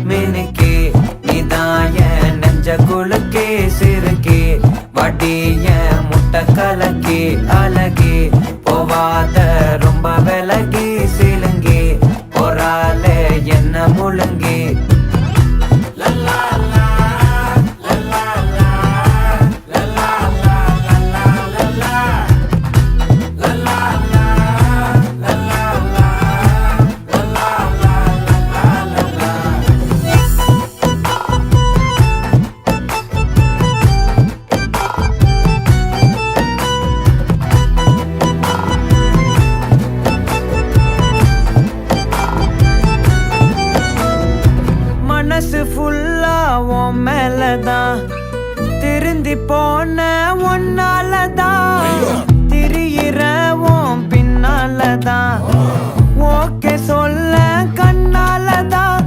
மினுக்கே நீதாய நெஞ்ச குலுக்கே சிறுக்கே வடிய முட்டை கலக்கே அழகே போவாத ரொம்ப விலகி சிலுங்கி பொறால என்ன முழுங்கி மனசு ஃபுல்லா உன் மேலதான் திருந்தி போன ஒன்னாலதான் திரியிற உன் பின்னாலதான் ஓகே சொல்ல கண்ணாலதான்